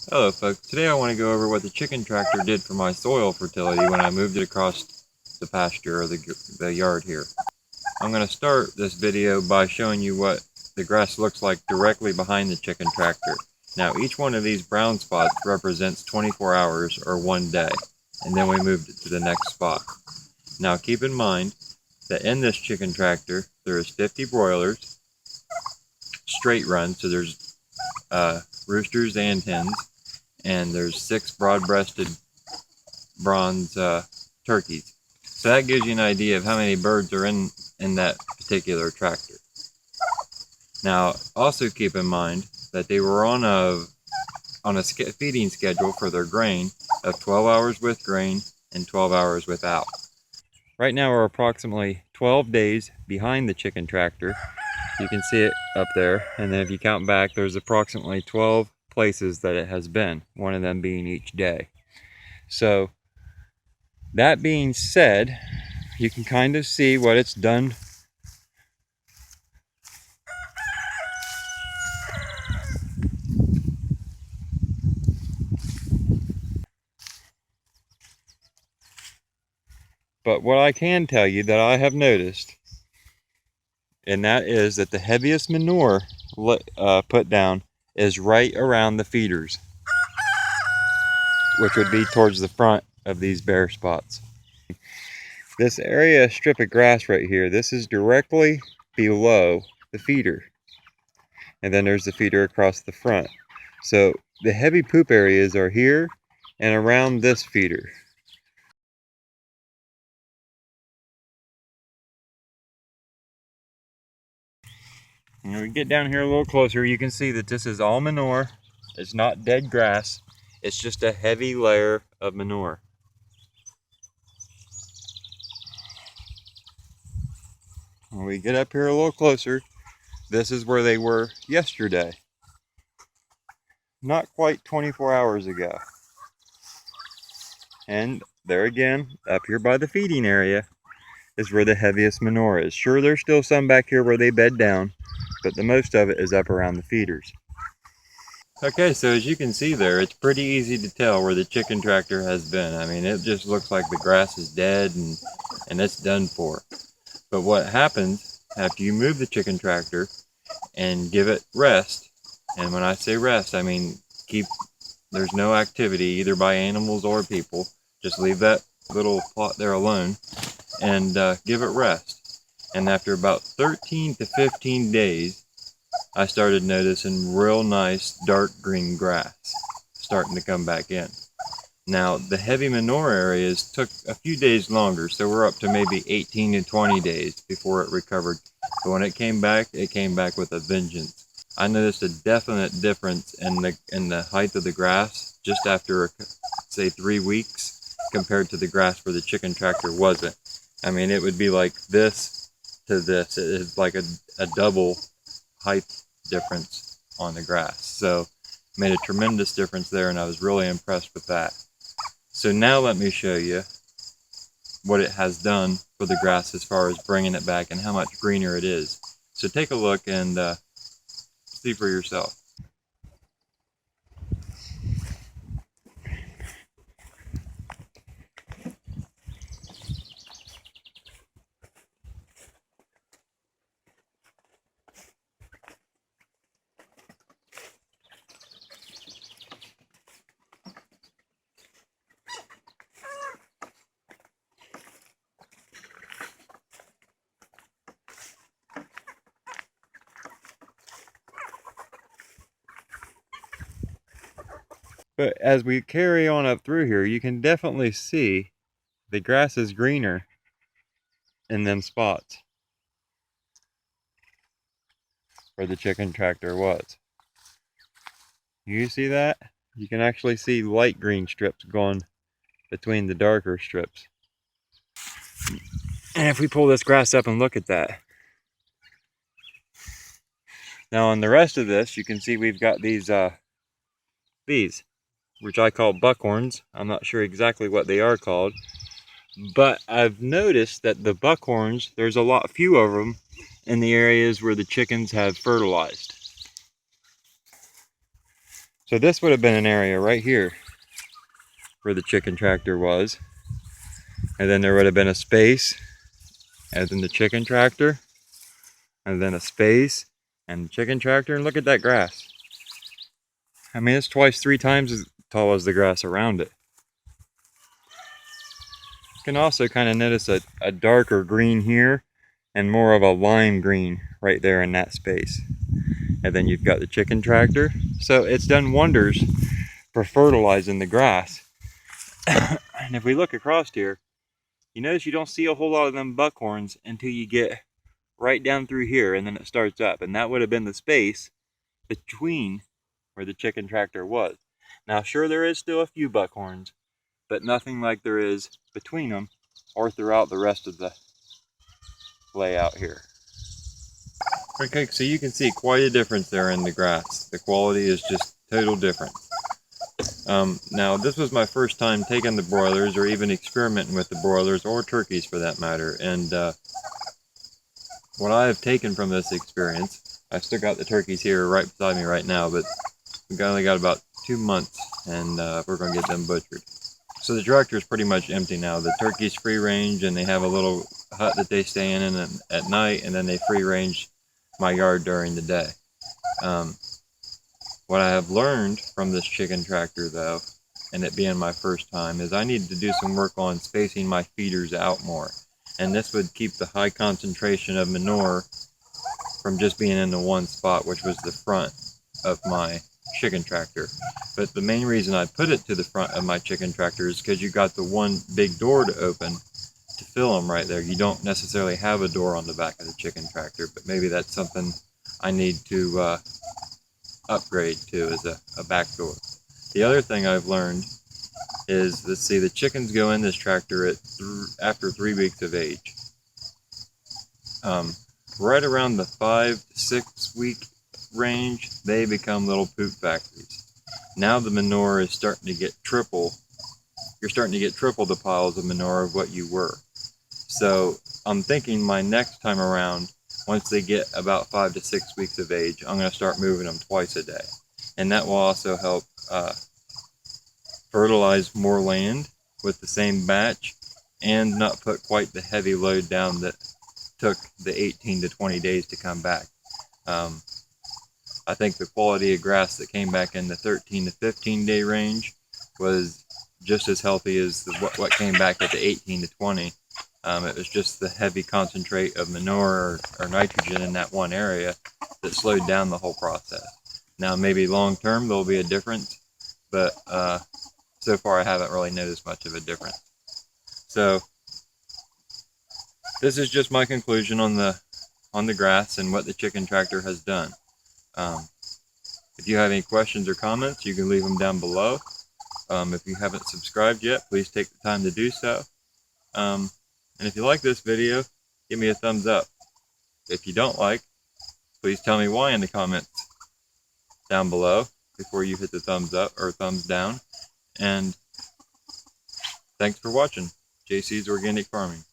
Hello folks, today I want to go over what the chicken tractor did for my soil fertility when I moved it across the pasture or the yard here. I'm going to start this video by showing you what the grass looks like directly behind the chicken tractor. Now each one of these brown spots represents 24 hours or 1 day, and then we moved it to the next spot. Now keep in mind that in this chicken tractor there is 50 broilers, straight run, so there's roosters and hens, and there's 6 broad-breasted bronze turkeys. So that gives you an idea of how many birds are in that particular tractor. Now, also keep in mind that they were on a feeding schedule for their grain of 12 hours with grain and 12 hours without. Right now we're approximately 12 days behind the chicken tractor. You can see it up there, and then if you count back, there's approximately 12 places that it has been, one of them being each day. So that being said, you can kind of see what it's done. But what I can tell you that I have noticed, and that is that the heaviest manure put down is right around the feeders, which would be towards the front of these bare spots. This area strip of grass right here, this is directly below the feeder. And then there's the feeder across the front. So the heavy poop areas are here and around this feeder. When we get down here a little closer, you can see that this is all manure. It's not dead grass. It's just a heavy layer of manure. When we get up here a little closer, this is where they were yesterday. Not quite 24 hours ago. And there again, up here by the feeding area, is where the heaviest manure is. Sure, there's still some back here where they bed down, but the most of it is up around the feeders. Okay, so as you can see there, it's pretty easy to tell where the chicken tractor has been. I mean, it just looks like the grass is dead and it's done for. But what happens after you move the chicken tractor and give it rest, and when I say rest, I mean there's no activity either by animals or people, just leave that little plot there alone and give it rest. And after about 13 to 15 days, I started noticing real nice dark green grass starting to come back in. Now, the heavy manure areas took a few days longer, so we're up to maybe 18 to 20 days before it recovered. But when it came back with a vengeance. I noticed a definite difference in the height of the grass just after, say, 3 weeks compared to the grass where the chicken tractor wasn't. I mean, it would be like this to this. It is like a double height difference on the grass. So made a tremendous difference there, and I was really impressed with that. So now let me show you what it has done for the grass as far as bringing it back and how much greener it is. So take a look and see for yourself. But as we carry on up through here, you can definitely see the grass is greener in them spots where the chicken tractor was. You see that? You can actually see light green strips going between the darker strips. And if we pull this grass up and look at that. Now on the rest of this, you can see we've got these, which I call buckhorns. I'm not sure exactly what they are called. But I've noticed that the buckhorns, there's a lot few of them in the areas where the chickens have fertilized. So this would have been an area right here where the chicken tractor was. And then there would have been a space, as in the chicken tractor, and then a space, and the chicken tractor, and look at that grass. I mean, it's twice, 3 times as tall as the grass around it. You can also kind of notice a darker green here, and more of a lime green right there in that space. And then you've got the chicken tractor. So it's done wonders for fertilizing the grass. And if we look across here, you notice you don't see a whole lot of them buckhorns until you get right down through here, and then it starts up. And that would have been the space between where the chicken tractor was. Now, sure, there is still a few buckhorns, but nothing like there is between them or throughout the rest of the layout here. Okay, so you can see quite a difference there in the grass. The quality is just total different. Now, this was my first time taking the broilers or even experimenting with the broilers or turkeys for that matter. And what I have taken from this experience, I still got the turkeys here right beside me right now, but we've only got about 2 months and we're going to get them butchered. So the tractor is pretty much empty now. The turkey's free range and they have a little hut that they stay in at night, and then they free range my yard during the day. What I have learned from this chicken tractor though, and it being my first time, is I need to do some work on spacing my feeders out more. And this would keep the high concentration of manure from just being in the one spot, which was the front of my chicken tractor. But the main reason I put it to the front of my chicken tractor is because you got the one big door to open to fill them right there. You don't necessarily have a door on the back of the chicken tractor, but maybe that's something I need to upgrade to, as a back door. The other thing I've learned is, let's see, the chickens go in this tractor after 3 weeks of age. Right around the 5 to 6 week range, they become little poop factories. Now the manure is starting to get triple. You're starting to get triple the piles of manure of what you were. So I'm thinking my next time around, once they get about 5 to 6 weeks of age, I'm going to start moving them twice a day. And that will also help fertilize more land with the same batch and not put quite the heavy load down that took the 18 to 20 days to come back. I think the quality of grass that came back in the 13 to 15 day range was just as healthy as what came back at the 18 to 20. It was just the heavy concentrate of manure or nitrogen in that one area that slowed down the whole process. Now, maybe long term there'll be a difference, but so far I haven't really noticed much of a difference. So this is just my conclusion on the grass and what the chicken tractor has done. If you have any questions or comments, you can leave them down below. If you haven't subscribed yet, please take the time to do so. And if you like this video, give me a thumbs up. If you don't like, please tell me why in the comments down below before you hit the thumbs up or thumbs down. And thanks for watching JC's Organic Farming.